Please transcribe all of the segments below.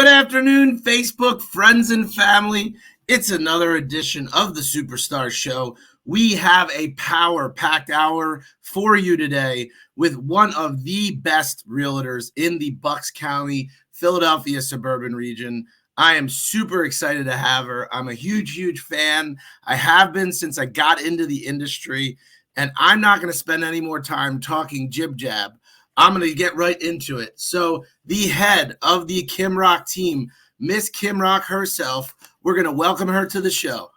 Good afternoon, Facebook friends and family. It's another edition of the Superstar Show. We have a power-packed hour for you today with one of the best realtors in the Bucks County, Philadelphia suburban region. I am super excited to have her. I'm a huge fan. I have been since I got into the industry, and I'm not going to spend any more time talking jib-jab. I'm going to get right into it. So the head of the Kim Rock team, Miss Kim Rock herself, we're going to welcome her to the show.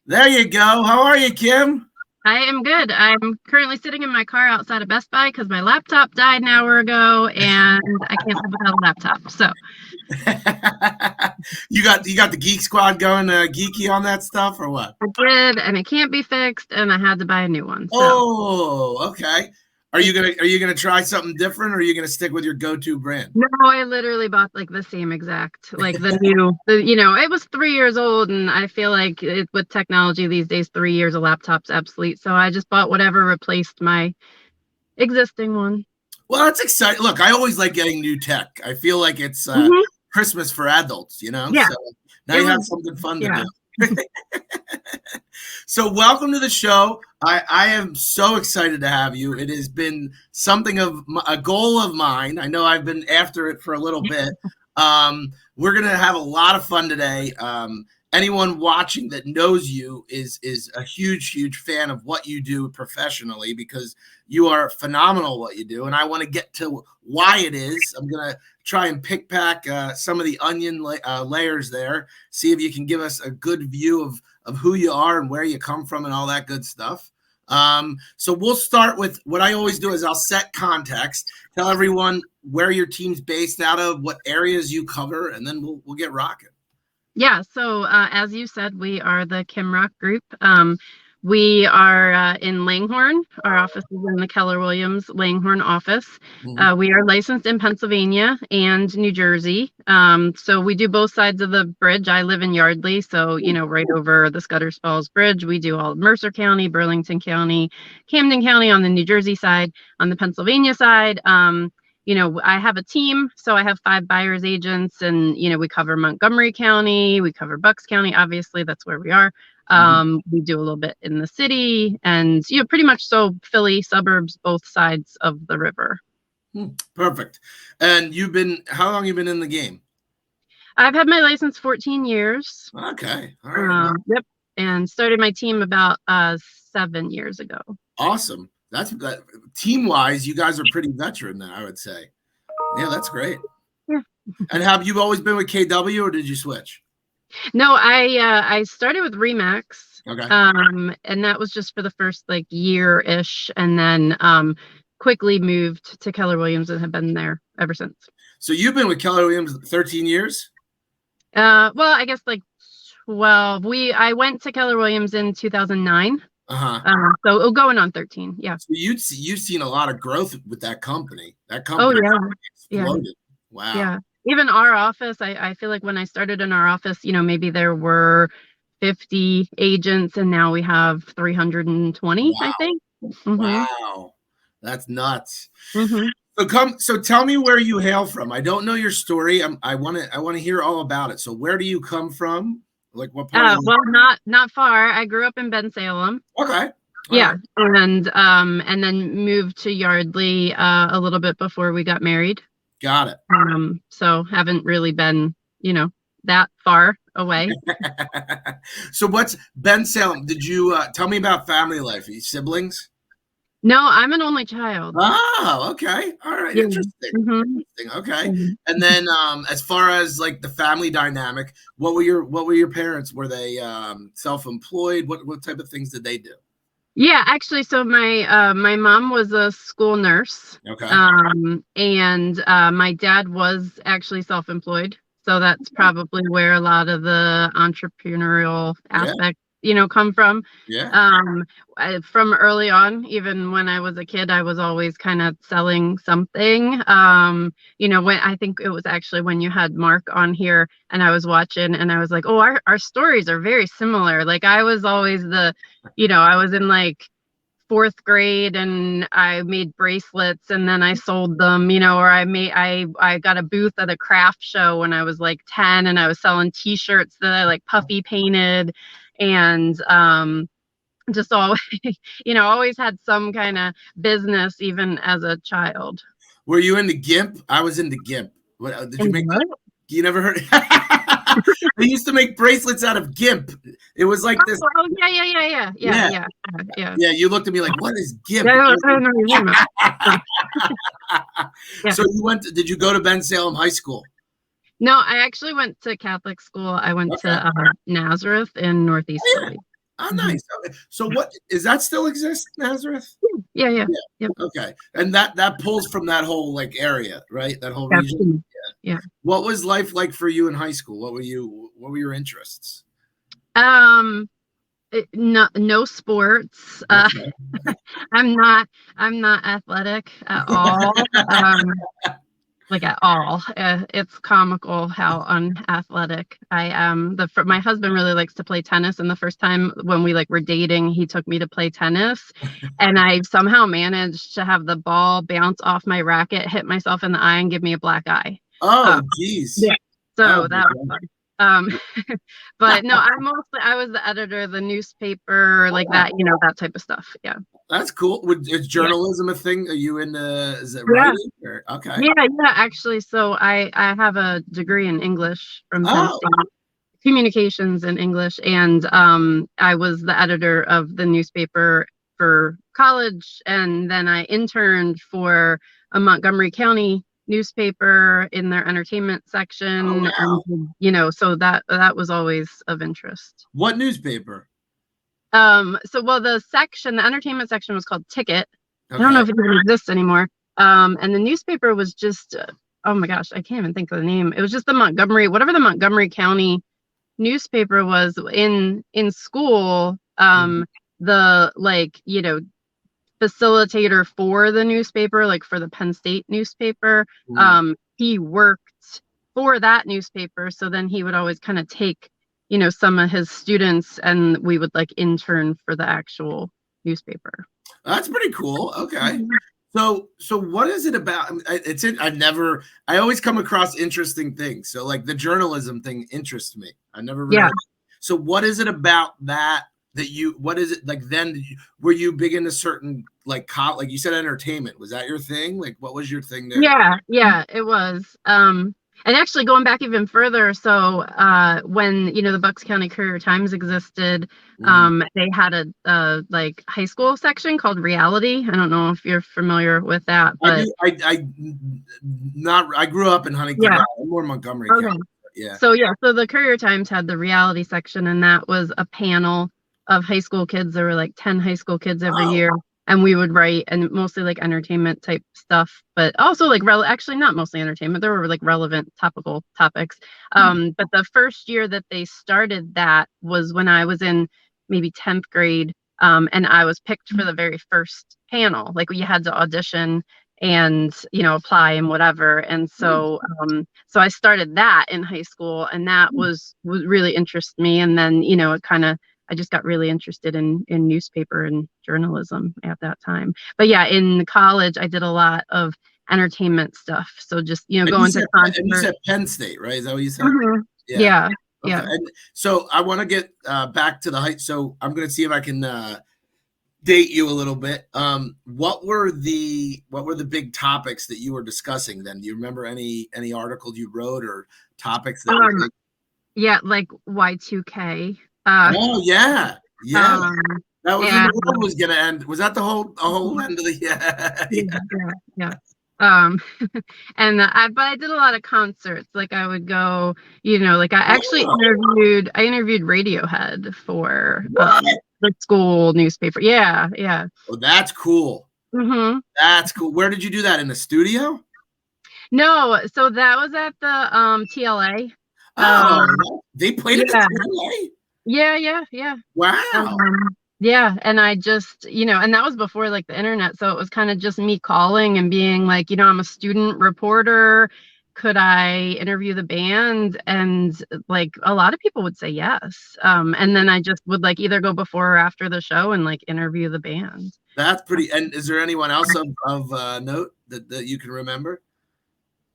There you go. How are you, Kim? I am good. I'm currently sitting in my car outside of Best Buy because my laptop died an hour ago and I can't live without a laptop. So you got the Geek Squad going geeky on that stuff or what? I did, and it can't be fixed, and I had to buy a new one. So. Oh, okay. Are you gonna try something different, or are you gonna stick with your go-to brand? No, I literally bought like the same exact, like the new, it was 3 years old, and I feel like with technology these days, 3 years a laptop's obsolete. So I just bought whatever replaced my existing one. Well, that's exciting. Look, I always like getting new tech. I feel like it's Christmas for adults, Yeah. So now you have something fun to do. So welcome to the show. I am so excited to have you. It has been something of a goal of mine. I know I've been after it for a little bit. We're going to have a lot of fun today. Anyone watching that knows you is a huge fan of what you do professionally, because you are phenomenal what you do. And I want to get to why it is. I'm going to try and pick back some of the onion layers there, see if you can give us a good view of who you are and where you come from and all that good stuff. So we'll start with what I always do is I'll set context, tell everyone where your team's based out of, what areas you cover, and then we'll get rocking. Yeah, so as you said, we are the Kim Rock Group. We are in Langhorne. Our office is in the Keller Williams Langhorne office. We are licensed in Pennsylvania and New Jersey. So we do both sides of the bridge. I live in Yardley, so, right over the Scudder's Falls Bridge. We do all of Mercer County, Burlington County, Camden County on the New Jersey side. On the Pennsylvania side, I have a team, so I have 5 buyer's agents, and, we cover Montgomery County, we cover Bucks County, obviously, that's where we are. We do a little bit in the city, and, pretty much so Philly suburbs, both sides of the river. Perfect. And how long have you been in the game? I've had my license 14 years. Okay. All right. Yep. And started my team about 7 years ago. Awesome. That team-wise, you guys are pretty veteran then, I would say. Yeah, that's great. Yeah. And have you always been with KW, or did you switch? No, I started with Remax. Okay. And that was just for the first year-ish, and then quickly moved to Keller Williams and have been there ever since. So you've been with Keller Williams 13 years? Well, I guess 12. I went to Keller Williams in 2009. So going on 13. Yeah. So you've seen a lot of growth with that company. That company exploded. Yeah. Wow. Yeah. Even our office, I feel like when I started in our office, maybe there were 50 agents, and now we have 320, I think. Wow. That's nuts. So tell me where you hail from. I don't know your story. I want to hear all about it. So where do you come from? Like what part? Well, not far. I grew up in Bensalem. Okay. Yeah. Right. And then moved to Yardley a little bit before we got married. Got it. So haven't really been, that far away. So what's Bensalem? Did you tell me about family life? Are you siblings? No, I'm an only child. Oh, okay. All right. Yeah. Interesting. Okay. And then as far as the family dynamic, what were your parents? Were they self-employed? What type of things did they do? Yeah, actually, so my mom was a school nurse. Okay. And my dad was actually self-employed. So that's probably where a lot of the entrepreneurial aspect come from. Yeah. From early on, even when I was a kid, I was always kind of selling something. When I think it was actually when you had Mark on here and I was watching and I was like, oh, our stories are very similar. I was always I was in fourth grade and I made bracelets and then I sold them, or I got a booth at a craft show when I was like 10 and I was selling t-shirts that I like puffy painted and just always, always had some kind of business even as a child. Were you into GIMP? I was into GIMP. Did you make that? You never heard? They used to make bracelets out of GIMP. It was like this. Oh, yeah. Yeah, you looked at me like, what is GIMP? Yeah. So did you go to Ben Salem High School? No, I actually went to Catholic school. I went to Nazareth in Northeast Philly. Oh, nice. Okay. So what is that still exist, Nazareth? Yeah. Yep. Okay. And that pulls from that whole like area, right? That whole region. Yeah. What was life like for you in high school? What were your interests? No sports. Okay. I'm not athletic at all. Like at all. It's comical how unathletic I am. My husband really likes to play tennis, and the first time when we were dating, he took me to play tennis, and I somehow managed to have the ball bounce off my racket, hit myself in the eye, and give me a black eye. Oh, geez. Yeah. So that was fun. But no, I was the editor of the newspaper, that type of stuff. Yeah. That's cool. Is journalism a thing? Are you is it writing? Or, okay. Yeah, actually. So I have a degree in English from Penn State, communications in English. And I was the editor of the newspaper for college. And then I interned for a Montgomery County newspaper in their entertainment section. Oh, wow. And, so that was always of interest. What newspaper? The entertainment section was called Ticket. Okay. I don't know if it even exists anymore. And the newspaper was just, oh my gosh, I can't even think of the name. It was just whatever the Montgomery County newspaper was in school. The facilitator for the newspaper, for the Penn State newspaper, he worked for that newspaper. So then he would always kind of take some of his students and we would intern for the actual newspaper. That's pretty cool. Okay. So what is it about? I always come across interesting things. So the journalism thing interests me. I never really. Yeah. So what is it about what is it then were you big into certain like you said entertainment? Was that your thing? What was your thing there? Yeah, it was. And actually going back even further, so when the Bucks County Courier-Times existed, they had a high school section called Reality. I don't know if you're familiar with that, but I grew up in Huntington, I'm more Montgomery County. Yeah. So the Courier-Times had the Reality section, and that was a panel of high school kids. There were 10 high school kids every year. And we would write, and mostly entertainment type stuff, but also actually not mostly entertainment. There were relevant topical topics. But the first year that they started that was when I was in maybe 10th grade. And I was picked for the very first panel. You had to audition and, apply and whatever. And so, so I started that in high school, and that was really interested me. And then, I just got really interested in newspaper and journalism at that time. But yeah, in college, I did a lot of entertainment stuff. So just, going to concerts. And you said Penn State, right? Is that what you said? Mm-hmm. Yeah. Okay. Yeah. And so I want to get back to the height. So I'm going to see if I can date you a little bit. What were the big topics that you were discussing then? Do you remember any articles you wrote or topics that were yeah, Y2K. Oh yeah. That was when the world was gonna end. Was that the whole end of the yeah. And but I did a lot of concerts. I would go, I actually interviewed Radiohead for the school newspaper. Yeah. Oh, that's cool. Mm-hmm. That's cool. Where did you do that? In the studio? No, so that was at the TLA. They played it at TLA? Yeah. Wow. Yeah, and I just, and that was before the internet, so it was kind of just me calling and being I'm a student reporter, could I interview the band? And like a lot of people would say yes. And then I just would like either go before or after the show and like interview the band. That's pretty. And is there anyone else of note that you can remember?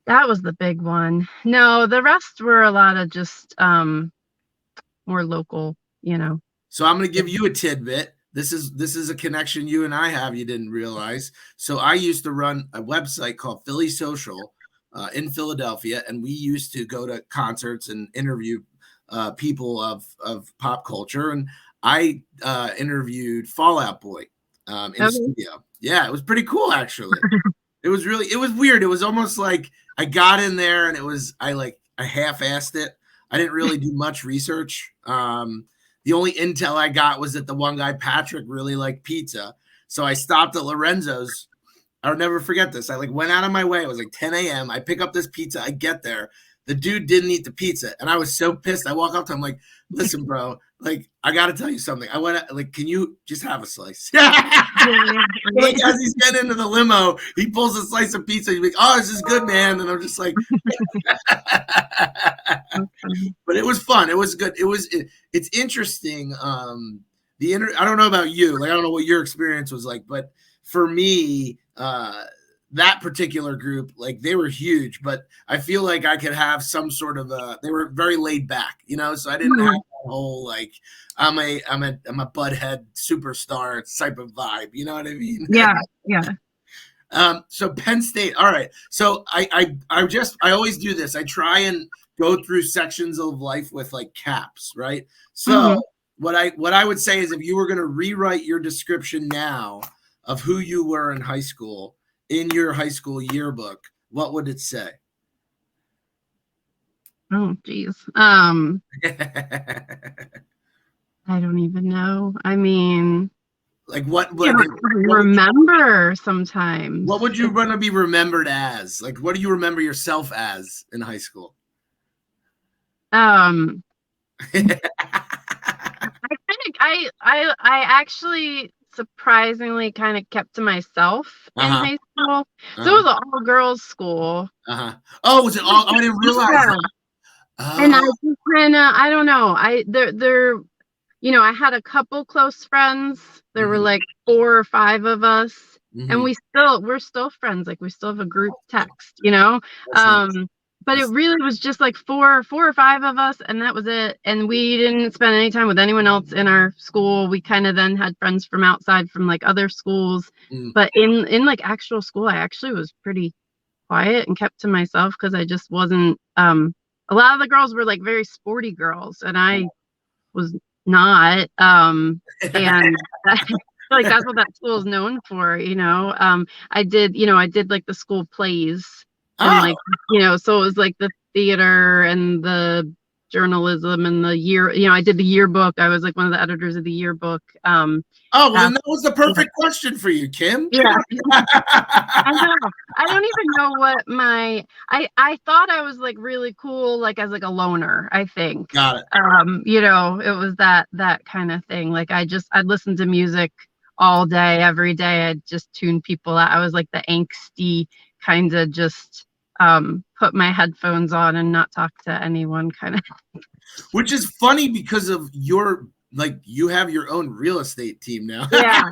That was the big one. No, the rest were a lot of just more local, you know. So I'm going to give you a tidbit. This is a connection you and I have you didn't realize. So I used to run a website called Philly Social in Philadelphia, and we used to go to concerts and interview people of pop culture. And I interviewed Fall Out Boy in the studio. Yeah, it was pretty cool actually. It was weird. It was almost like I got in there and I half-assed it. I didn't really do much research. The only intel I got was that the one guy, Patrick, really liked pizza. So I stopped at Lorenzo's. I'll never forget this. I went out of my way. It was like 10 a.m. I pick up this pizza. I get there. The dude didn't eat the pizza. And I was so pissed. I walk up to him like, listen, bro, I got to tell you something. I went can you just have a slice? As he's getting into the limo, he pulls a slice of pizza. He's like, oh, this is good, man. And I'm just like, but it was fun. It was good. It's interesting. I don't know about you. I don't know what your experience was like, but for me, that particular group, they were huge, but I feel like I could have some sort of they were very laid back, so I didn't have that whole I'm a butthead superstar type of vibe, you know what I mean? Yeah. So Penn State, all right. So I always do this. I try and go through sections of life with caps, right? So what I would say is if you were going to rewrite your description now of who you were in high school, in your high school yearbook, what would it say? Oh, geez. I don't even know. I mean, what remember sometimes. What would you want to be remembered as? What do you remember yourself as in high school? I actually surprisingly kind of kept to myself in high school. So it was an all-girls school. Oh, was it all? I didn't realize that. And I just kind of, I don't know. I had a couple close friends. There were 4 or 5 of us, and we're still friends. We still have a group text, But it really was just 4 or 5 of us, and that was it. And we didn't spend any time with anyone else in our school. We kind of then had friends from outside, from other schools. But in actual school, I actually was pretty quiet and kept to myself because I just wasn't. A lot of the girls were very sporty girls, and I was not. And that's what that school is known for, I did the school plays. And so it was the theater and the journalism and the year, I did the yearbook. I was one of the editors of the yearbook. Then that was the perfect question for you, Kim. Yeah. I know. I don't even know what I thought I was really cool, as a loner, I think. Got it. It was that kind of thing. I'd listen to music all day, every day. I'd just tune people out. I was the angsty kind of just put my headphones on and not talk to anyone kind of. Which is funny because of your you have your own real estate team now. Yeah.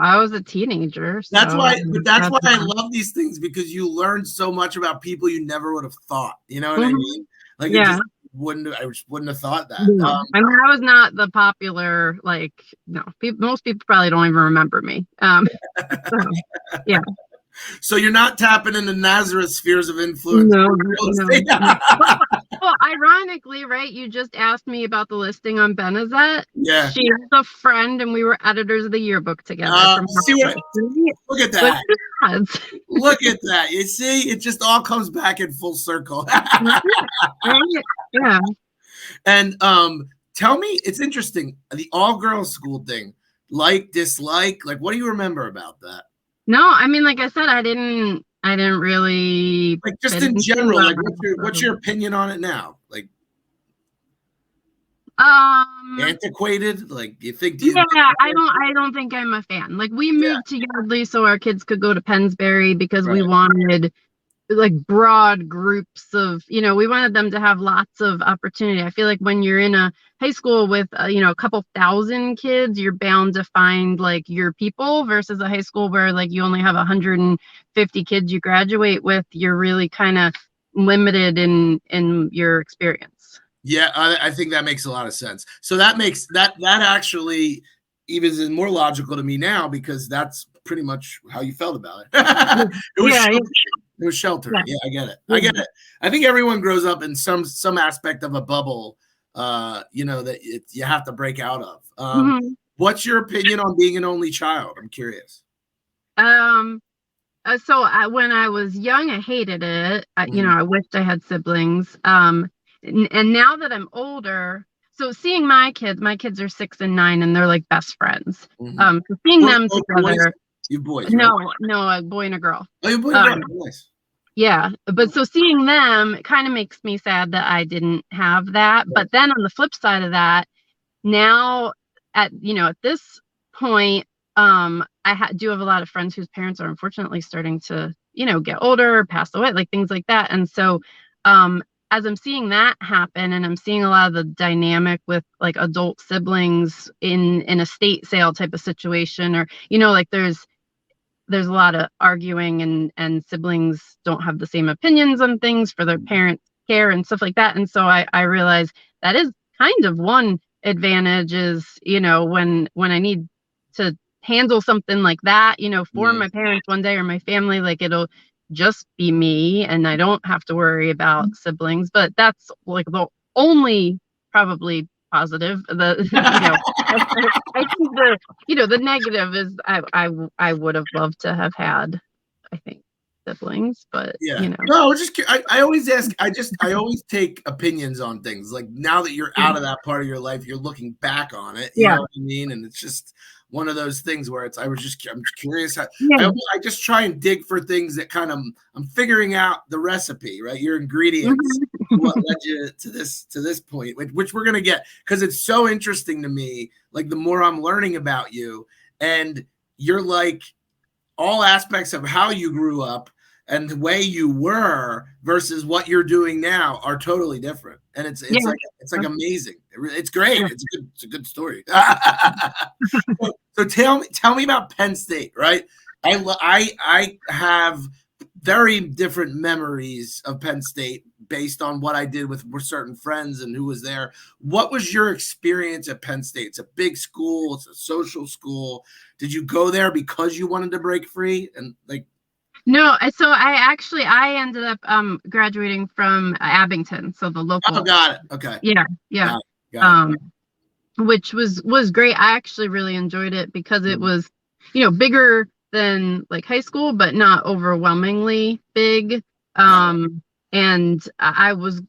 I was a teenager. So that's why I love these things, because you learn so much about people you never would have thought. You know what I mean? I just wouldn't have thought that. I was not the popular, most people probably don't even remember me. Yeah. So you're not tapping into Nazareth spheres of influence. No. Well, ironically, right? You just asked me about the listing on Benazet. Yeah. She's a friend, and we were editors of the yearbook together. Look at that. Look at that. You see, it just all comes back in full circle. Yeah. And tell me, it's interesting, the all-girls school thing, dislike, what do you remember about that? No, I mean, like I said, I didn't really just in general. What's your opinion on it now? Antiquated? You think? I don't think I'm a fan. We moved to Yardley so our kids could go to Pennsbury because we wanted like broad groups of, we wanted them to have lots of opportunity. I feel like when you're in a high school with, a couple thousand kids, you're bound to find like your people, versus a high school where like you only have 150 kids you graduate with. You're really kind of limited in your experience. Yeah, I think that makes a lot of sense. So that makes that actually even is more logical to me now, because that's pretty much how you felt about it. It was Yeah, sheltering. It was sheltering. Yeah, I get it. I get it. I think everyone grows up in some aspect of a bubble, that you have to break out of. What's your opinion on being an only child? I'm curious. When I was young, I hated it. I wished I had siblings. And now that I'm older, so seeing my kids are 6 and 9, and they're like best friends. So seeing them together. You boys, no, right? no, a boy and a girl. Oh, you boy and girl. Nice. Yeah, but so seeing them kind of makes me sad that I didn't have that. But then on the flip side of that, now at this point, I do have a lot of friends whose parents are unfortunately starting to, get older or pass away, like things like that. And so, as I'm seeing that happen, and I'm seeing a lot of the dynamic with like adult siblings in a estate sale type of situation, or, like there's a lot of arguing, and siblings don't have the same opinions on things for their parents' care and stuff like that. And so I realize that is kind of one advantage is, when I need to handle something like that, for my parents one day, or my family, like it'll just be me and I don't have to worry about siblings. But that's like the only probably positive. I think the negative is I would have loved to have had, I think, siblings, but no, I always ask. I always take opinions on things. Like now that you're out of that part of your life, you're looking back on it. You know what I mean? And it's just one of those things where I'm curious how. I just try and dig for things that kind of I'm figuring out the recipe, right? Your ingredients, what led you to this point, which we're gonna get, because it's so interesting to me. Like the more I'm learning about you, and you're like all aspects of how you grew up and the way you were versus what you're doing now are totally different. And it's like amazing. It's great. It's a good story. So tell me about Penn State, right? I have very different memories of Penn State based on what I did with certain friends and who was there. What was your experience at Penn State? It's a big school. It's a social school. Did you go there because you wanted to break free? And like, no, so I ended up graduating from Abington, so the local. Oh, got it. Okay. Yeah. Got it. Which was great. I actually really enjoyed it because it was, bigger than like high school, but not overwhelmingly big. And I was,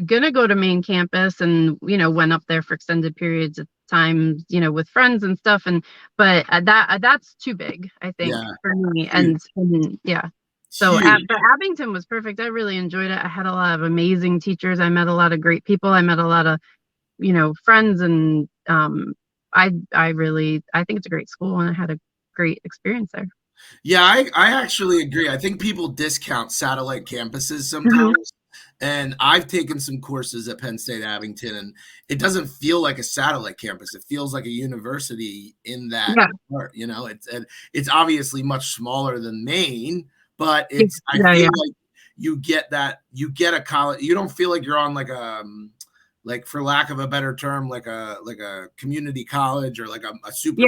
gonna go to main campus, and went up there for extended periods of time, with friends and stuff. But that's too big, I think, for me. And yeah. So but Abington was perfect. I really enjoyed it. I had a lot of amazing teachers. I met a lot of great people. I met a lot of, friends, and I think it's a great school, and I had a great experience there. Yeah, I actually agree. I think people discount satellite campuses sometimes. And I've taken some courses at Penn State Abington, and it doesn't feel like a satellite campus. It feels like a university in that part. It's obviously much smaller than Maine, but I feel like you get a college. You don't feel like you're on like for lack of a better term, like a community college or like a super.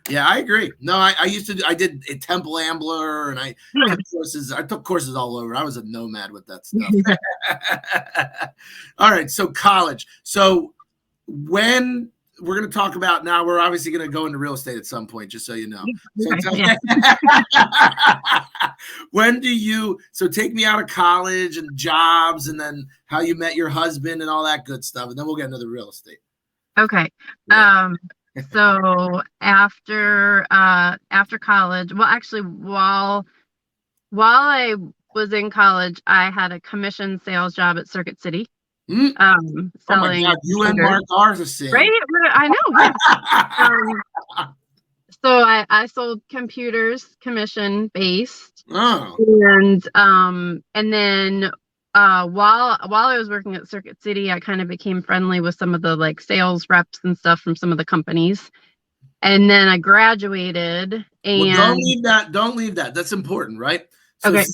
Yeah, I agree. No, I did a Temple Ambler, and I took courses all over. I was a nomad with that stuff. All right, so college. So when we're going to talk about now, we're obviously going to go into real estate at some point, just so you know. So take me out of college and jobs, and then how you met your husband and all that good stuff, and then we'll get into the real estate. Okay. So after college, well, actually, while I was in college, I had a commission sales job at Circuit City. Selling. Oh my God, you and Mark are the same. Right? I know. I sold computers commission based. Oh, And then while I was working at Circuit City, I kind of became friendly with some of the like sales reps and stuff from some of the companies. And then I graduated well, and Don't leave that. That's important, right? So okay.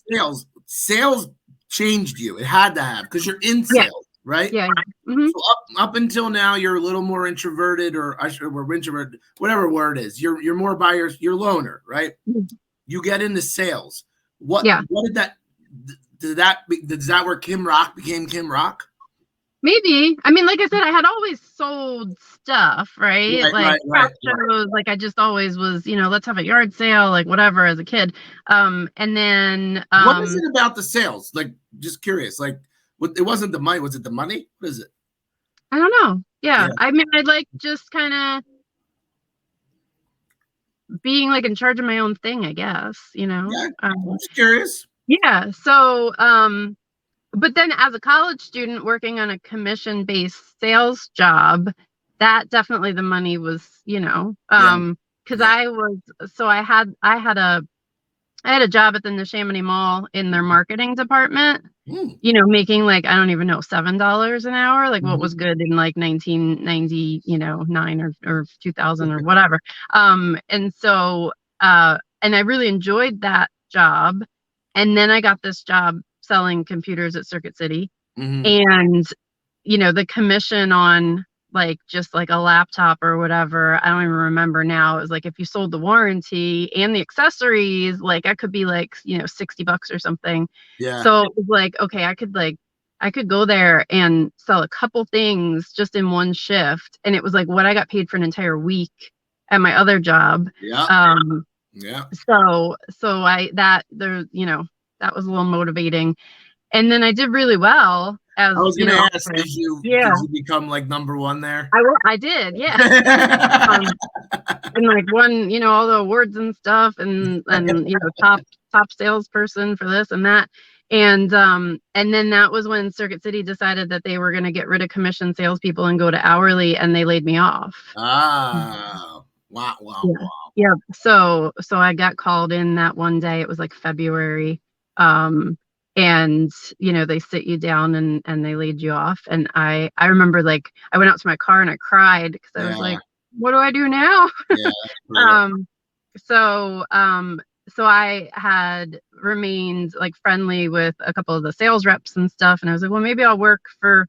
sales changed you. It had to have because you're in Yeah. sales, right? Yeah. Mm-hmm. So up until now, you're a little more introverted, or introverted, whatever word is. You're more by you're loner, right? You get into sales. Yeah. What does that where Kim Rock became Kim Rock? Maybe. I mean, like I said, I had always sold stuff, right? Like craft shows, like I just always was, let's have a yard sale, like whatever as a kid. And then What is it about the sales? Like, just curious. Like, it wasn't the money. Was it the money? What is it? I don't know. Yeah. Yeah. I mean, I like just kind of being like in charge of my own thing, I guess, Yeah. I'm just curious. Yeah. But then as a college student working on a commission-based sales job, that definitely the money was, because I had a job at the Neshaminy Mall in their marketing department, making like, I don't even know, $7 an hour, like what was good in like 1990, 9 or 2000 or whatever. And I really enjoyed that job. And then I got this job selling computers at Circuit City. And, the commission on like just like a laptop or whatever, I don't even remember now. It was like if you sold the warranty and the accessories, like I could be like, $60 or something. Yeah. So it was like, okay, I could go there and sell a couple things just in one shift. And it was like what I got paid for an entire week at my other job. Yeah. Yeah. So that was a little motivating. And then I did really well. I was going to ask, did you become like number one there? I did, yeah. And like won, all the awards and stuff, and top salesperson for this and that. And then that was when Circuit City decided that they were going to get rid of commission salespeople and go to hourly, and they laid me off. Wow. Yeah. So I got called in that one day. It was like February. And they sit you down and they laid you off. And I remember like I went out to my car and I cried because I was like, what do I do now? So I had remained like friendly with a couple of the sales reps and stuff. And I was like, well, maybe I'll work for,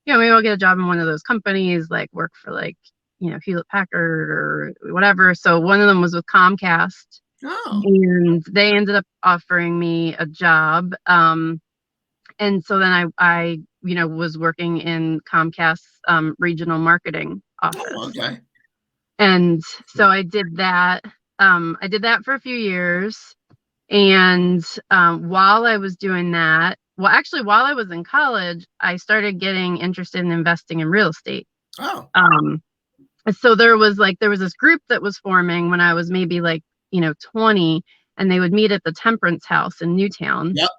maybe I'll get a job in one of those companies, like work for like, Hewlett Packard or whatever. So one of them was with Comcast. Oh. And they ended up offering me a job. And so then I was working in Comcast's regional marketing office. Oh, okay. And so I did that. I did that for a few years. And while I was doing that, while I was in college, I started getting interested in investing in real estate. Oh. So there was this group that was forming when I was maybe like 20, and they would meet at the Temperance House in Newtown. Yep.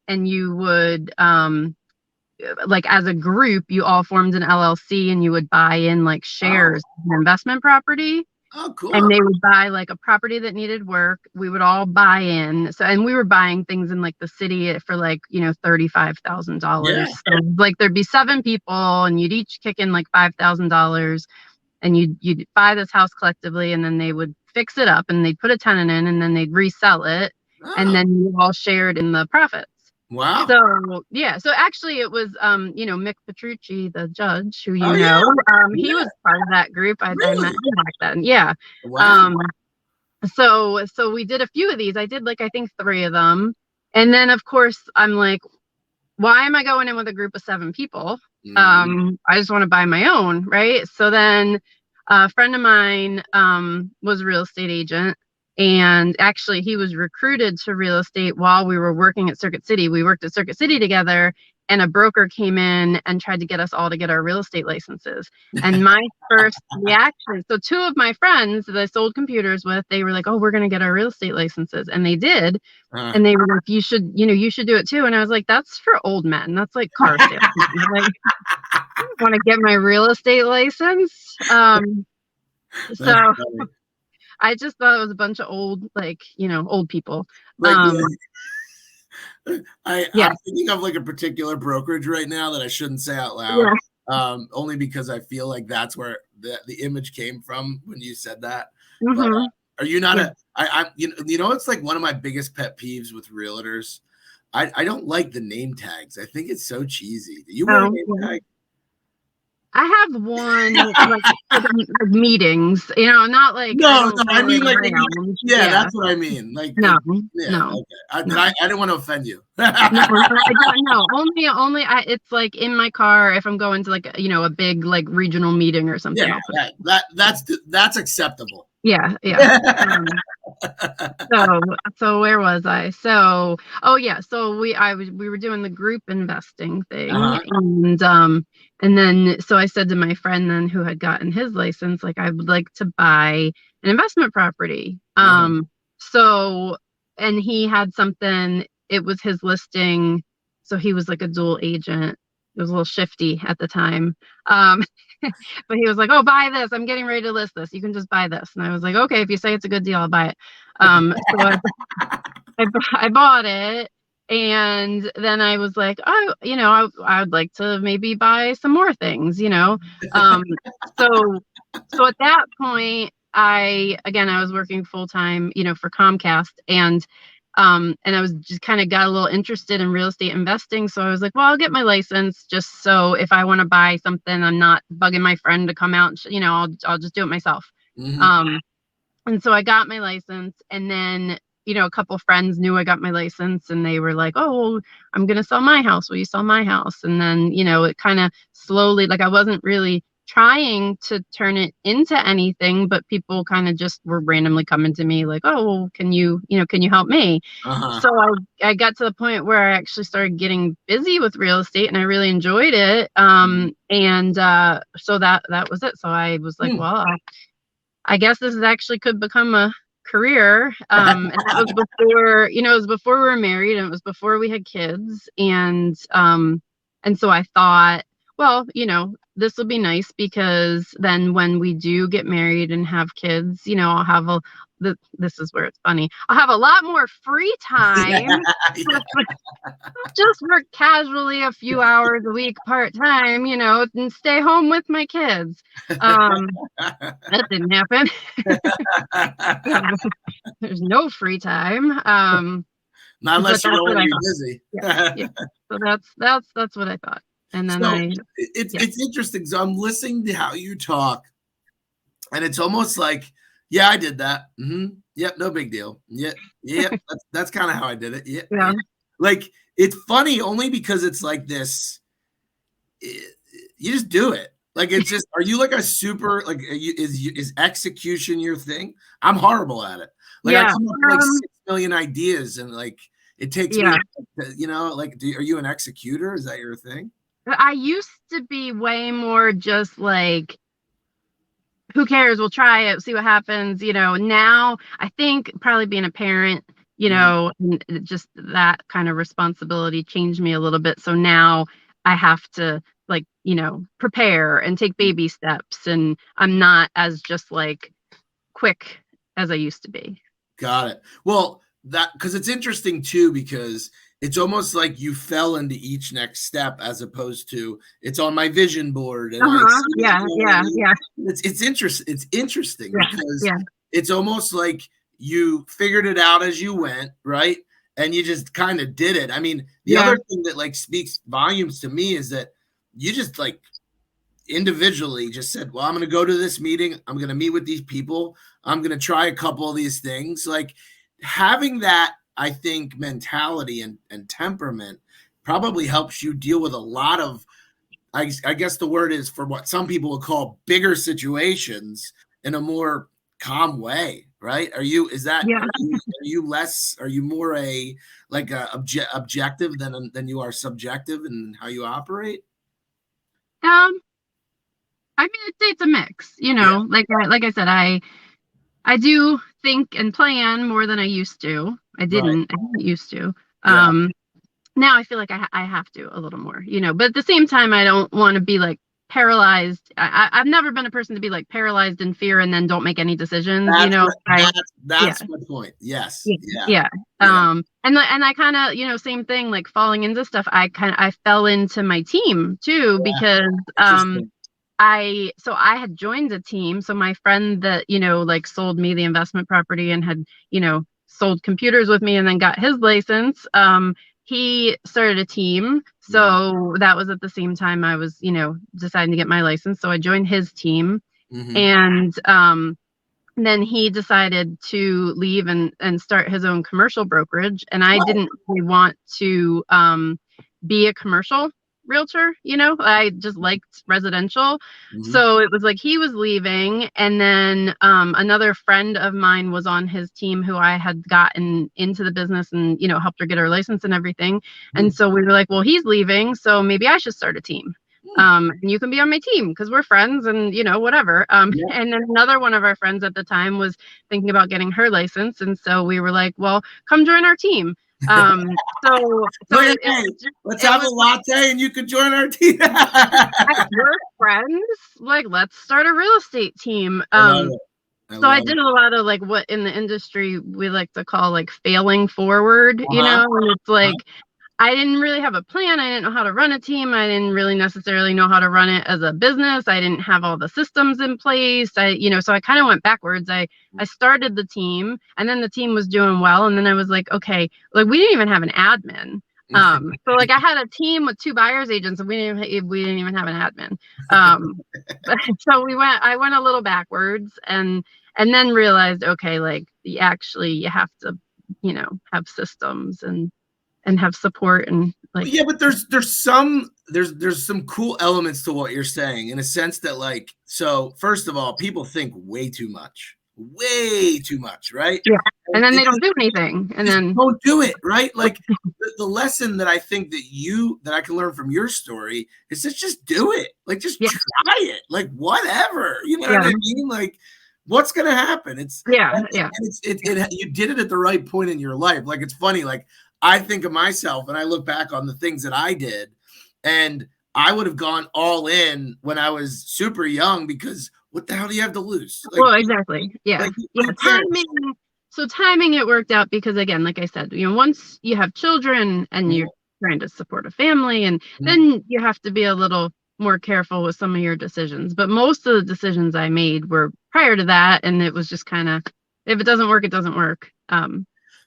And you would like as a group, you all formed an LLC and you would buy in like shares in investment property. Oh, cool. And they would buy like a property that needed work. We would all buy in. So, and we were buying things in like the city for like, $35,000. Yeah. So like there'd be 7 people and you'd each kick in like $5,000 and you'd buy this house collectively, and then they would fix it up and they'd put a tenant in and then they'd resell it. And then you all shared in the profits. Wow. So yeah. So actually it was Mick Petrucci, the judge, who he was part of that group. I met him back then. Yeah. Wow. So we did a few of these. I did like I think 3 of them. And then of course I'm like, why am I going in with a group of 7 people? I just want to buy my own, right? So then a friend of mine was a real estate agent. And actually, he was recruited to real estate while we were working at Circuit City. We worked at Circuit City together, and a broker came in and tried to get us all to get our real estate licenses. And my first reaction, so 2 of my friends that I sold computers with, they were like, oh, we're going to get our real estate licenses. And they did. And they were like, you should do it too. And I was like, that's for old men. That's like car sales. Like, I want to get my real estate license. So That's funny. I just thought it was a bunch of old, like, old people. Like, Um, I'm yeah, thinking of like a particular brokerage right now that I shouldn't say out loud, yeah. only because I feel like that's where the image came from when you said that. But Hmm. are you not Yeah. a? It's like one of my biggest pet peeves with realtors. I don't like the name tags. I think it's so cheesy. Do you wear a Oh, name yeah. tag? I have one like for the like, meetings, not like I No, don't no, I wear it mean like when you, around. yeah, Yeah. that's what I mean. No, Yeah, no, okay. I, but no. I, I didn't want to offend you. No, I don't know. Only it's like in my car if I'm going to like a big like regional meeting or something. Yeah, I'll put that's acceptable. yeah, yeah. Um, so where was I? So oh yeah, so we were doing the group investing thing, Uh-huh. and then so I said to my friend then who had gotten his license, like I would like to buy an investment property. Uh-huh. So and he had something, it was his listing, so he was like a dual agent. It was a little shifty at the time. Um but he was like, "Oh, buy this. I'm getting ready to list this. You can just buy this." And I was like, "Okay, if you say it's a good deal, I'll buy it." So I bought it, and then I was like, "Oh, I would like to maybe buy some more things." Um, so so at that point, I was working full time, for Comcast, and I was just kind of got a little interested in real estate investing. So I was like, well, I'll get my license just so if I want to buy something, I'm not bugging my friend to come out. I'll just do it myself. Mhm. Um, and so I got my license, and then a couple friends knew I got my license, and they were like, "Oh, well, I'm gonna sell my house. Will you sell my house?" And then it kind of slowly, like I wasn't really trying to turn it into anything, but people kind of just were randomly coming to me like, "Oh, well, can you help me?" Uh-huh. So I got to the point where I actually started getting busy with real estate, and I really enjoyed it. Mhm. And so that was it. So I was like, Hmm. well, I guess this is actually could become a career. And that was before, it was before we were married, and it was before we had kids. And so I thought, well, this will be nice because then when we do get married and have kids, I'll have this is where it's funny. I'll have a lot more free time. Yeah. Just work casually a few hours a week part time, and stay home with my kids. That didn't happen. There's no free time. Not But unless you that's don't what want to I be thought. busy. Yeah, yeah. So that's what I thought. And then So I it's yeah. it's interesting. So I'm listening to how you talk, and it's almost like, yeah, I did that. Yep, no big deal. Yep. That's kind of how I did it. Yep, Yeah. yeah. Like it's funny only because it's like this. You just do it. Like it's just. Are you like a super like? Is execution your thing? I'm horrible at it. Like I Yeah. come up with like 6 million ideas, and like it takes me. Yeah. Like, are you an executor? Is that your thing? I used to be way more just like, who cares? We'll try it, see what happens. Now I think probably being a parent, Mhm. and just that kind of responsibility changed me a little bit. So now I have to like, prepare and take baby steps, and I'm not as just like quick as I used to be. Got it. Well, that because it's interesting too, because it's almost like you fell into each next step as opposed to it's on my vision board and I Uh-huh. see it. Yeah, You know what I yeah, mean? yeah, It's interesting yeah, because yeah, it's almost like you figured it out as you went, right? And you just kind of did it. I mean, the yeah, other thing that like speaks volumes to me is that you just like individually just said, well, I'm going to go to this meeting. I'm going to meet with these people. I'm going to try a couple of these things. Like having that, I think, mentality and temperament probably helps you deal with a lot of, I guess the word is for what some people would call bigger situations in a more calm way, right? Is that, yeah. are you more like a objective than you are subjective in how you operate? Um, I mean, it's a mix, Yeah. like I said, I do think and plan more than I used to. Right. I didn't used to. Yeah. Now I feel like I have to a little more, but at the same time, I don't want to be like paralyzed. I've never been a person to be like paralyzed in fear and then don't make any decisions, That's yeah. my point. Yes. Yeah. Yeah. Yeah. Yeah. And I kind of, same thing, like falling into stuff. I fell into my team too, because Interesting. I had joined a team. So my friend that, like sold me the investment property and had, sold computers with me and then got his license. He started a team. So that was at the same time I was, deciding to get my license. So I joined his team. Mm-hmm. And then he decided to leave and start his own commercial brokerage. And I didn't really want to be a commercial realtor, I just liked residential. Mm-hmm. So it was like he was leaving. And then another friend of mine was on his team who I had gotten into the business and, helped her get her license and everything. Mm-hmm. And so we were like, well, he's leaving, so maybe I should start a team. And you can be on my team because we're friends and, whatever. And then another one of our friends at the time was thinking about getting her license. And so we were like, well, come join our team. Let's have a latte and you can join our team. We're friends. Like, let's start a real estate team. I did a lot of like what in the industry we like to call like failing forward, and it's like, I didn't really have a plan. I didn't know how to run a team. I didn't really necessarily know how to run it as a business. I didn't have all the systems in place. So I kind of went backwards. I started the team and then the team was doing well. And then I was like, okay, like we didn't even have an admin. So like I had a team with 2 buyer's agents and we didn't even have an admin. So I went a little backwards and then realized, okay, like you have to, have systems and have support and like. Yeah, but there's some cool elements to what you're saying in a sense that like, so first of all, people think way too much, right? Yeah, and then they don't do anything, and then don't do it, right? Like the lesson that I think that I can learn from your story is just do it, like just try it, like whatever, you know what I mean? Like, what's gonna happen? You did it at the right point in your life. Like, it's funny, like. I think of myself and I look back on the things that I did, and I would have gone all in when I was super young because what the hell do you have to lose? Like, well, exactly. Yeah. Timing, it worked out because, again, like I said, once you have children and you're trying to support a family, and then you have to be a little more careful with some of your decisions. But most of the decisions I made were prior to that. And it was just kind of, if it doesn't work, it doesn't work.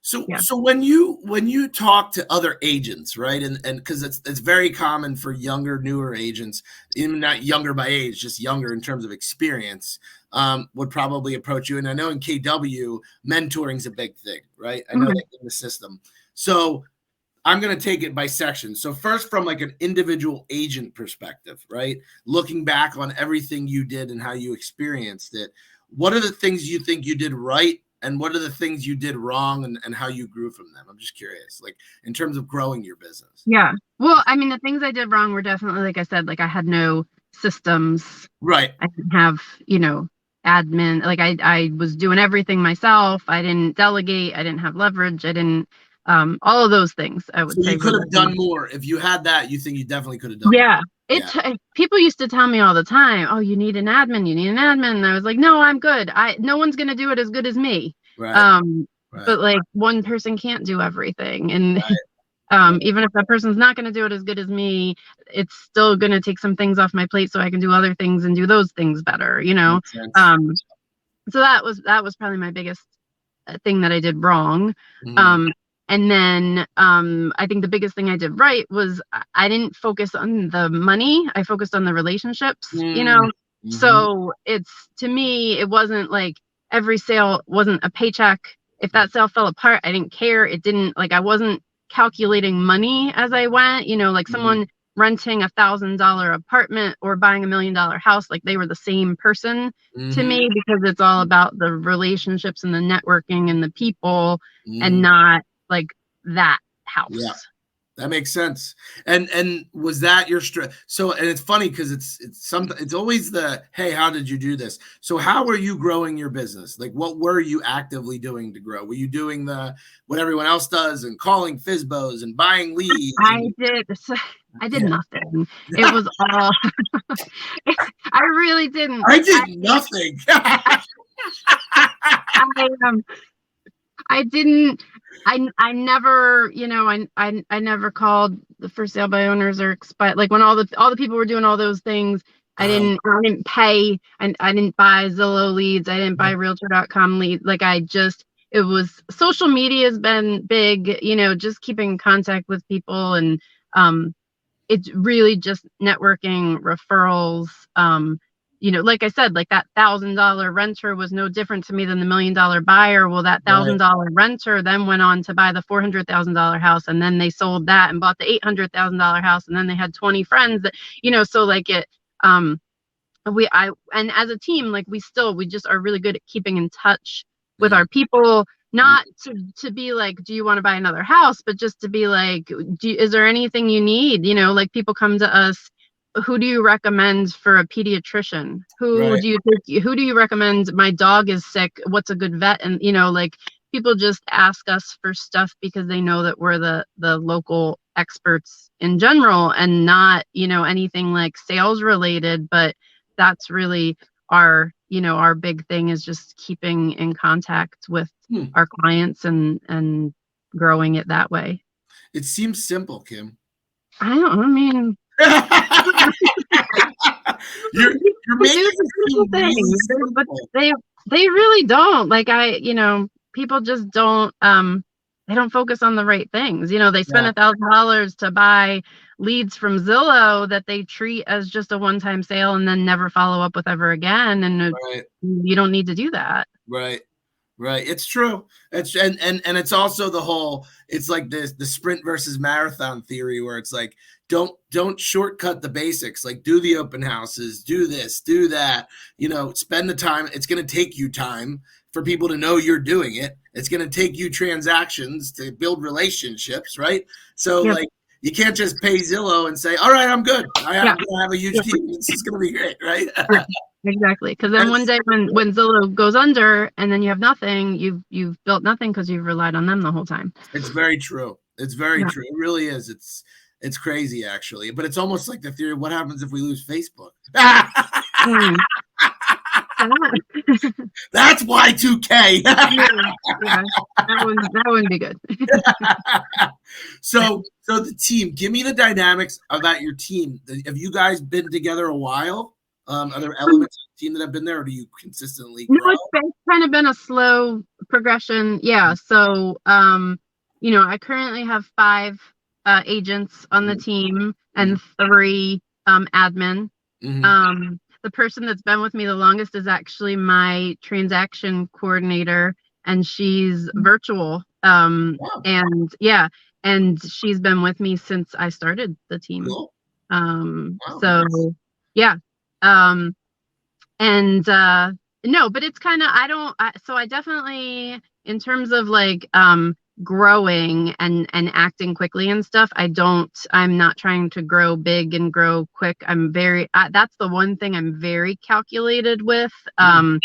So when you talk to other agents, right, and because it's very common for younger, newer agents, even not younger by age, just younger in terms of experience, would probably approach you. And I know in KW, mentoring is a big thing, right? I know that in the system. So I'm going to take it by section. So first, from like an individual agent perspective, right, looking back on everything you did and how you experienced it, what are the things you think you did right? And what are the things you did wrong and how you grew from them? I'm just curious, like in terms of growing your business. Yeah. Well, I mean, the things I did wrong were definitely, like I said, like I had no systems. Right. I didn't have, admin. Like I was doing everything myself. I didn't delegate. I didn't have leverage. I didn't, all of those things, I would say. You could have done more. If you had that, you think you definitely could have done more. People used to tell me all the time, oh, you need an admin. And I was like, no, I'm good. No one's going to do it as good as me. Right. But like one person can't do everything. And even if that person's not going to do it as good as me, it's still going to take some things off my plate so I can do other things and do those things better, So that was probably my biggest thing that I did wrong. And then I think the biggest thing I did right was I didn't focus on the money. I focused on the relationships, So to me, it wasn't like every sale wasn't a paycheck. If that sale fell apart, I didn't care. It didn't, like, I wasn't calculating money as I went, like someone renting $1,000 apartment or buying $1 million house, like they were the same person to me, because it's all about the relationships and the networking and the people and not like that house. Yeah, that makes sense. And was that your so, and it's funny because it's always the, hey, how did you do this? So how were you growing your business? Like, what were you actively doing to grow? Were you doing what everyone else does and calling FSBOs and buying leads? I did nothing. It was all I really didn't. I did nothing. I, I I didn't. I never, I never called the for sale by owners or expired. Like when all the people were doing all those things, I didn't pay, and I didn't buy Zillow leads. I didn't buy Realtor.com leads. Like it was social media has been big, just keeping in contact with people, and it's really just networking, referrals. Like I said, like that $1,000 renter was no different to me than the $1 million buyer. Well, that $1,000 renter then went on to buy the $400,000 house, and then they sold that and bought the $800,000 house, and then they had 20 friends that, so like it, and as a team, like we just are really good at keeping in touch with our people, not to be like, do you want to buy another house, but just to be like, is there anything you need? Like people come to us, who do you recommend for a pediatrician? Who do you recommend? My dog is sick. What's a good vet? And like people just ask us for stuff because they know that we're the local experts in general, and not, anything like sales related, but that's really our big thing, is just keeping in contact with our clients and growing it that way. It seems simple, Kim. I mean, you're making things, but they really don't. Like people just don't they don't focus on the right things. They spend $1,000 to buy leads from Zillow that they treat as just a one-time sale and then never follow up with ever again. And you don't need to do that. Right. It's true. And it's also the whole, it's like the sprint versus marathon theory, where it's like, don't shortcut the basics. Like, do the open houses, do this, do that, spend the time. It's going to take you time for people to know you're doing it. It's going to take you transactions to build relationships. Right. So like, you can't just pay Zillow and say, all right, I'm good. I'm going to have a huge team. It's just going to be great. Right. Exactly. Because then one day when Zillow goes under and then you have nothing, you've built nothing because you've relied on them the whole time. It's very true. It's very true. It really is. It's crazy, actually. But it's almost like the theory of what happens if we lose Facebook. That's Y2K. That wouldn't be good. So the team, give me the dynamics about your team. Have you guys been together a while? Are there elements of the team that have been there, or do you consistently grow? No, it's kind of been a slow progression. Yeah. So, I currently have 5 agents on the team and 3 admin. The person that's been with me the longest is actually my transaction coordinator, and she's virtual. And she's been with me since I started the team. Cool. No, but it's kind of, I definitely, in terms of like growing and acting quickly and stuff, I'm not trying to grow big and grow quick. That's the one thing I'm very calculated with. I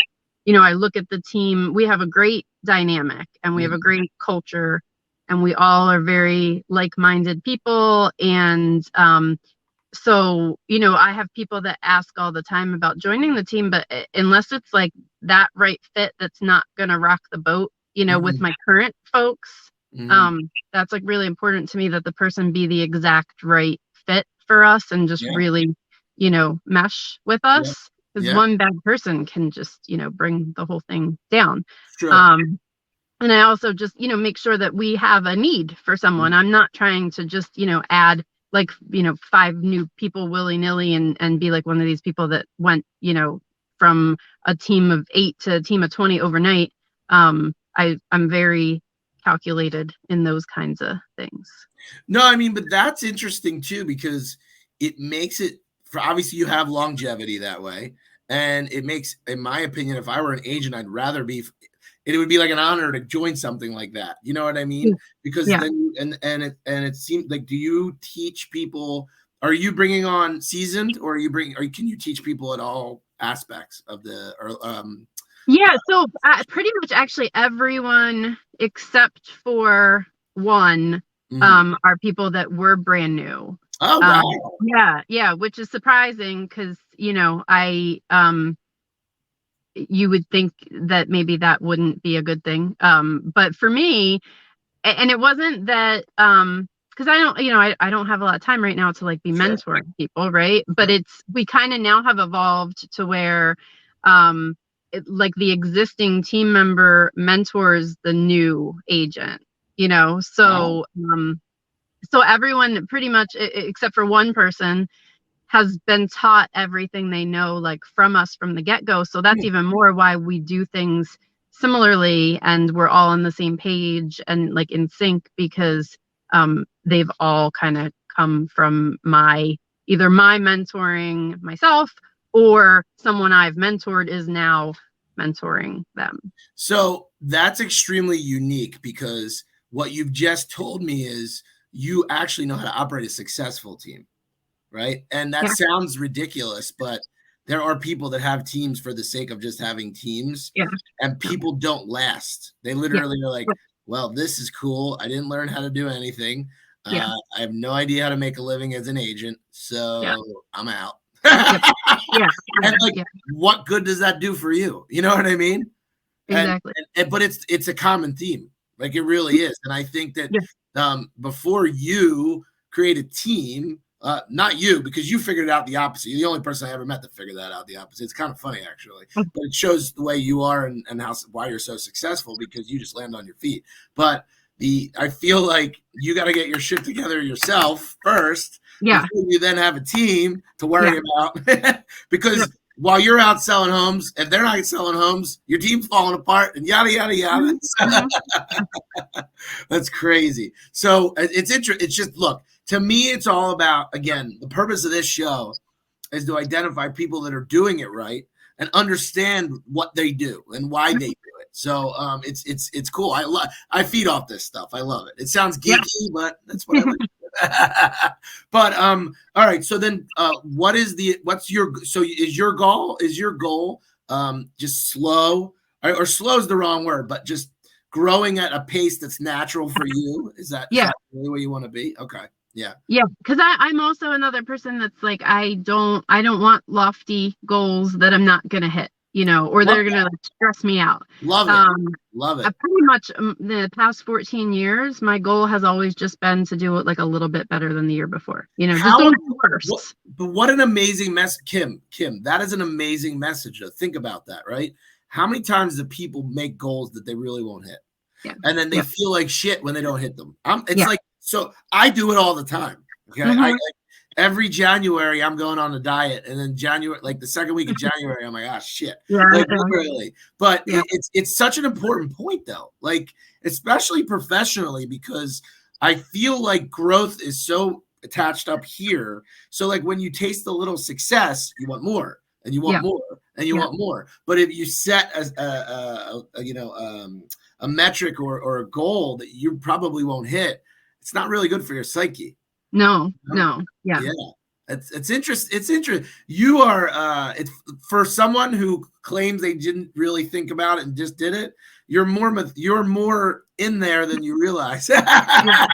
look at the team, we have a great dynamic and we have a great culture, and we all are very like-minded people. And so, I have people that ask all the time about joining the team, but unless it's like that right fit, that's not going to rock the boat, with my current folks. That's like really important to me, that the person be the exact right fit for us and just really, mesh with us. Because one bad person can just, bring the whole thing down. Sure. And I also just, make sure that we have a need for someone. I'm not trying to just, add 5 new people willy-nilly and be like one of these people that went, from a team of 8 to a team of 20 overnight. I'm very calculated in those kinds of things. No, I mean, but that's interesting too, because it makes it, for obviously you have longevity that way. And it makes, in my opinion, if I were an agent, I'd rather be, it would be like an honor to join something like that. You know what I mean? Because then, and it seems like, do you teach people, are you bringing on seasoned, or can you teach people at all aspects of the, so pretty much actually everyone except for one are people that were brand new. Oh, wow. Yeah, which is surprising because, you would think that maybe that wouldn't be a good thing. But for me, and it wasn't that, because I don't, I don't have a lot of time right now to like be Sure. mentoring people, right? But Sure. we kind of now have evolved to where, um, like the existing team member mentors the new agent, Wow. so everyone pretty much, except for one person, has been taught everything they know, like from us from the get-go. So that's Hmm. even more why we do things similarly and we're all on the same page and like in sync, because they've all kind of come from either my mentoring myself or someone I've mentored is now mentoring them. So that's extremely unique because what you've just told me is you actually know how to operate a successful team, right? And that Yeah, sounds ridiculous, but there are people that have teams for the sake of just having teams, yeah, and no, people don't last. They yeah, literally are like, yeah, well, this is cool. I didn't learn how to do anything. yeah, I have no idea how to make a living as an agent, yeah, so I'm out. yep, yeah, And yeah, like, yeah, what good does that do for you? You know what I mean? And, exactly. but it's a common theme, like it really is. And I think that Yeah, before you create a team, not you, because you figured it out the opposite. You're the only person I ever met that figured that out the opposite. It's kind of funny actually, but it shows the way you are and why you're so successful, because you just land on your feet. But I feel like you got to get your shit together yourself first yeah, before you then have a team to yeah, worry about, yeah. because while you're out selling homes, if they're not selling homes, your team's falling apart and yada yada yada. Mhm, mhm. That's crazy. So it's interesting. It's just, look, to me, it's all about, again, the purpose of this show is to identify people that are doing it right and understand what they do and why they do it. So it's cool. I feed off this stuff. I love it. It sounds Yeah. geeky, but that's what I like. But all right. So then, is your goal just slow, or slow is the wrong word, but just growing at a pace that's natural for you? Is Yeah. that really where you want to be? Okay. Yeah. Yeah. Because I'm also another person that's like, I don't want lofty goals that I'm not gonna hit, or Love they're gonna that. like stress me out. Love it. Um, Love I it. pretty much, the past 14 years, my goal has always just been to do it like a little bit better than the year before. Just How don't do what, worse. but what an amazing mess, Kim, that is an amazing message. To think about that, right? How many times do people make goals that they really won't hit? Yeah. And then they Yeah. feel like shit when they don't hit them. It's Yeah. like, so I do it all the time. Okay. Hmm. Every January I'm going on a diet, and then January, like the second week of January, I'm like, ah, shit. Yeah. Like literally. But Yeah. it's such an important point though, like especially professionally, because I feel like growth is so attached up here. So like when you taste a little success, you want more and you want Yeah. more and you Yeah. want more. But if you set a metric or a goal that you probably won't hit, it's not really good for your psyche. No. You know? No. Yeah. Yeah. It's interesting. It's interesting. You are it's for someone who claims they didn't really think about it and just did it. You're more in there than you realize. Yeah.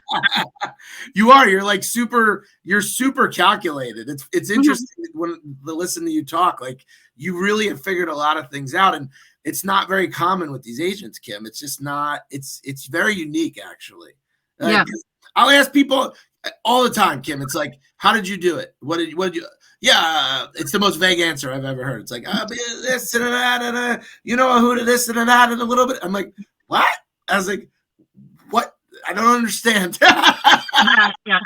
You are. You're like super. You're super calculated. It's Mhm. interesting when to listen to you talk. Like you really have figured a lot of things out, and it's not very common with these agents, Kim. It's just not. It's very unique, actually. Yeah. 'Cause I'll ask people all the time, Kim. It's like, how did you do it? What did you? Yeah, it's the most vague answer I've ever heard. It's like, this and that, and who to this and that, and a little bit. I'm like, what? I was like, what? I don't understand. Yeah. Yeah.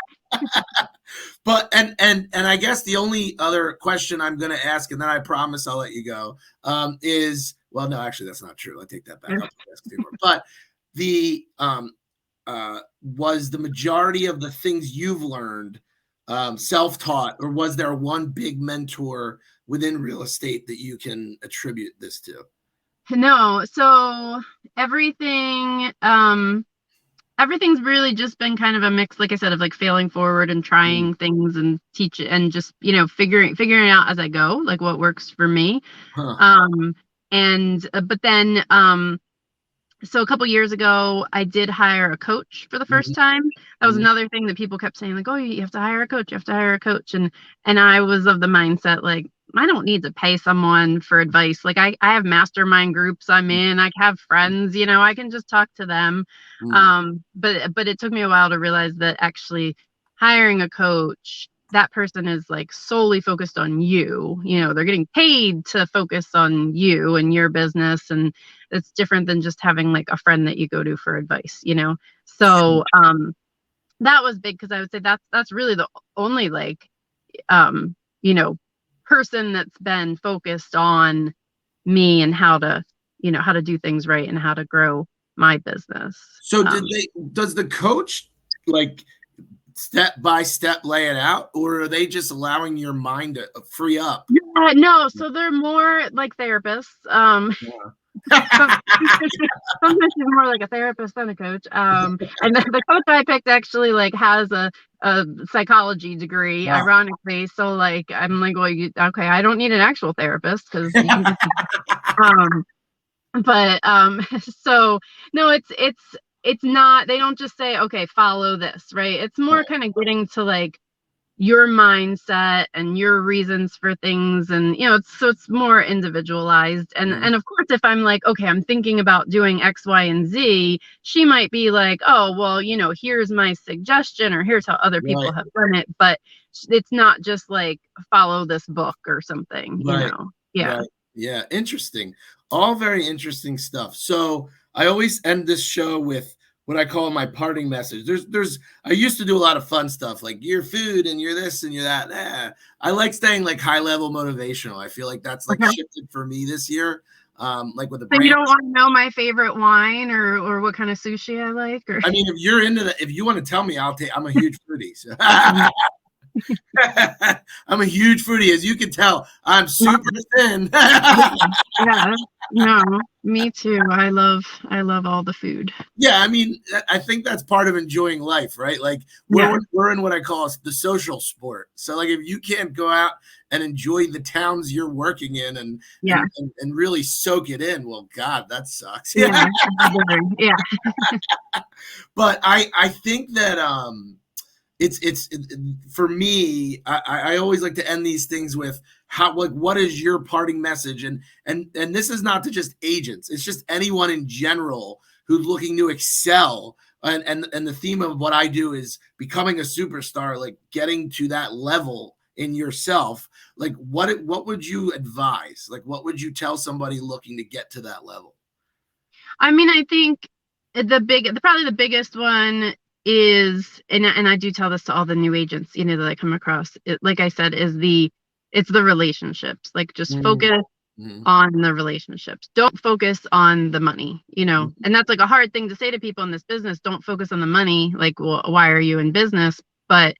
But and I guess the only other question I'm going to ask, and then I promise I'll let you go, is, well, no, actually that's not true. I take that back. I'll ask two more. But the was the majority of the things you've learned self-taught, or was there one big mentor within real estate that you can attribute this to? No, so everything, everything's really just been kind of a mix, like I said, of like failing forward and Mm. trying things and teach and just, figuring out as I go, like what works for me. Huh. Um, and but then So a couple years ago, I did hire a coach for the first Mhm. time. That was Mhm. another thing that people kept saying, like, "Oh, you have to hire a coach. You have to hire a coach." And I was of the mindset like, I don't need to pay someone for advice. Like I have mastermind groups I'm in. I have friends. I can just talk to them. Mhm. But it took me a while to realize that actually hiring a coach, that person is like solely focused on you. They're getting paid to focus on you and your business, and it's different than just having like a friend that you go to for advice. So that was big because I would say that's really the only like um you know person that's been focused on me and how to do things right and how to grow my business. So does the coach like step by step lay it out, or are they just allowing your mind to free up? No, so they're more like therapists. So sometimes she's more like a therapist than a coach. And the coach I picked actually like has a psychology degree, Wow. ironically. So like I'm like, well, okay, I don't need an actual therapist because you can just um but so no, it's not, they don't just say, okay, follow this, right? It's more kind of getting to like your mindset and your reasons for things, and it's more individualized, and of course if I'm like, okay, I'm thinking about doing X, Y, and Z, she might be like, oh well, here's my suggestion, or here's how other people Right. have done it, but it's not just like follow this book or something. Right. Yeah. Right. Yeah. Interesting. All very interesting stuff. So I always end this show with what I call my parting message. I used to do a lot of fun stuff like you're food and you're this and you're that. I like staying like high level motivational. I feel like that's like Okay. shifted for me this year. Like with the So you brand. don't want to know my favorite wine or what kind of sushi I like, or I mean, if you're into that, if you want to tell me, I'll take. I'm a huge foodie. So. I'm a huge foodie, as you can tell. I'm super thin. yeah, no, me too. I love all the food. Yeah, I mean, I think that's part of enjoying life, right? Like Yeah. we're in what I call the social sport. So like if you can't go out and enjoy the towns you're working in and Yeah. and really soak it in, well, God, that sucks. Yeah. Yeah. But I think that it's for me, I always like to end these things with how, like, what is your parting message, and this is not to just agents, it's just anyone in general who's looking to excel, and the theme of what I do is becoming a superstar, like getting to that level in yourself. Like what would you advise, like what would you tell somebody looking to get to that level? I mean, I think probably the biggest one is, and I do tell this to all the new agents, that I come across. Like I said, it's the relationships. Like just Mhm. focus Mhm. on the relationships. Don't focus on the money. And that's like a hard thing to say to people in this business. Don't focus on the money. Like, well, why are you in business? But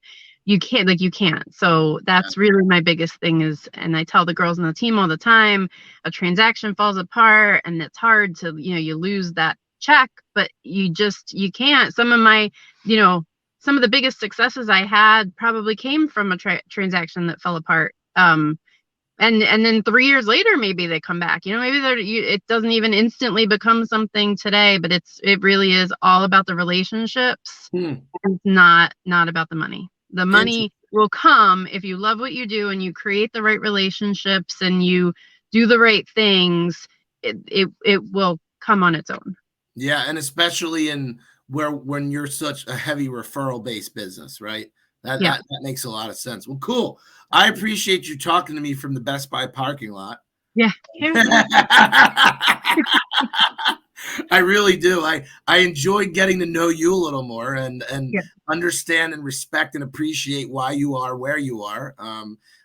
you can't. So Yeah. that's really my biggest thing is, and I tell the girls on the team all the time, a transaction falls apart and it's hard to, you lose that check, but you can't. Some of the biggest successes I had probably came from a transaction that fell apart. And then 3 years later, maybe they come back. Maybe it doesn't even instantly become something today, but it really is all about the relationships. Hmm. And it's not about the money. The money will come if you love what you do and you create the right relationships and you do the right things. It will come on its own. Yeah, and especially in where when you're such a heavy referral based business, right? That, Yeah. that that makes a lot of sense. Well, cool. I appreciate you talking to me from the Best Buy parking lot. Yeah. Yeah. I really do. I enjoyed getting to know you a little more and Yeah. understand and respect and appreciate why you are where you are.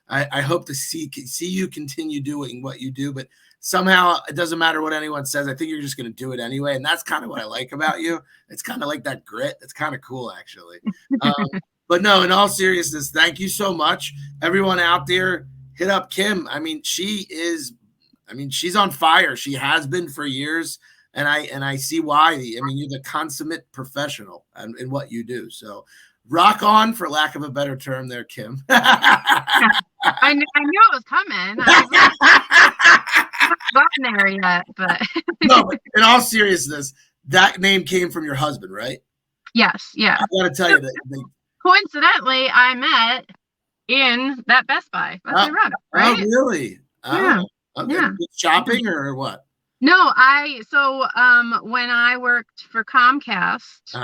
I hope to see you continue doing what you do, but somehow it doesn't matter what anyone says. I think you're just going to do it anyway, and that's kind of what I like about you. It's kind of like that grit. It's kind of cool, actually. Um, but no, in all seriousness, thank you so much, everyone out there. Hit up Kim. She's on fire. She has been for years, and I see why. I mean, you're the consummate professional in what you do. So rock on, for lack of a better term there, Kim. I knew it was coming. I was not gotten there yet, but No, but in all seriousness, that name came from your husband, right? Yes, yeah. I got to tell you that. Coincidentally, I met in that Best Buy. That's ironic, right? Oh, really? Yeah. Oh, okay. Yeah. Shopping or what? No, when I worked for Comcast,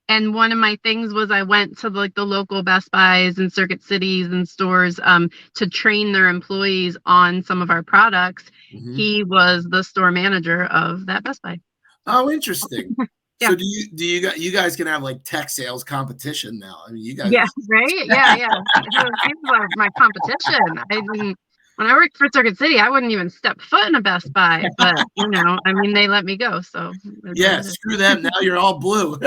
and one of my things was I went to like the local Best Buys and Circuit Cities and stores to train their employees on some of our products. He was the store manager of that Best Buy. Oh, interesting. Yeah. So do you guys can have like tech sales competition now? I mean, you guys. Yeah, right. Yeah. He was my competition. When I worked for Circuit City, I wouldn't even step foot in a Best Buy, but I mean, they let me go. So yeah, screw them. Now you're all blue.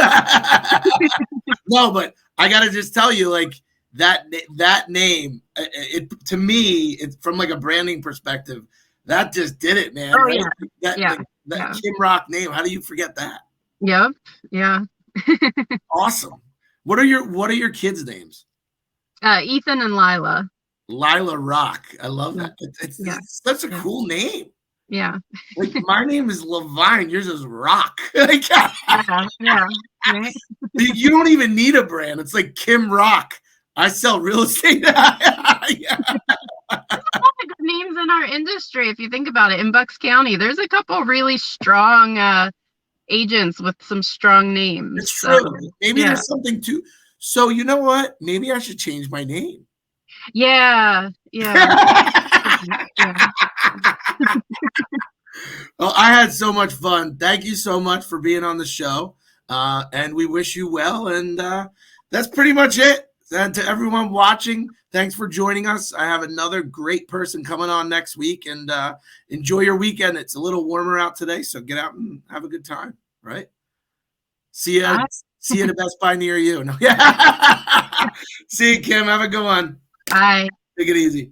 No, but I got to just tell you, like that name, to me, it's from like a branding perspective. That just did it, man. Oh, right? yeah. That Kim Rock name. How do you forget that? Yep. Yeah. Awesome. What are your kids' names? Ethan and Lila. Lila Rock. I love that. It's such a cool name. Yeah. Like my name is Levine. Yours is Rock. Like, yeah. Right? You don't even need a brand. It's like Kim Rock. I sell real estate. There's a lot of good names in our industry. If you think about it, in Bucks County, there's a couple really strong agents with some strong names. It's true. So, maybe there's something to. So you know what? Maybe I should change my name. Yeah. Well, I had so much fun. Thank you so much for being on the show. And we wish you well. And that's pretty much it. And to everyone watching, thanks for joining us. I have another great person coming on next week. And enjoy your weekend. It's a little warmer out today, so get out and have a good time, right? See you at a Best Buy near you. No. See you, Kim. Have a good one. Bye. Take it easy.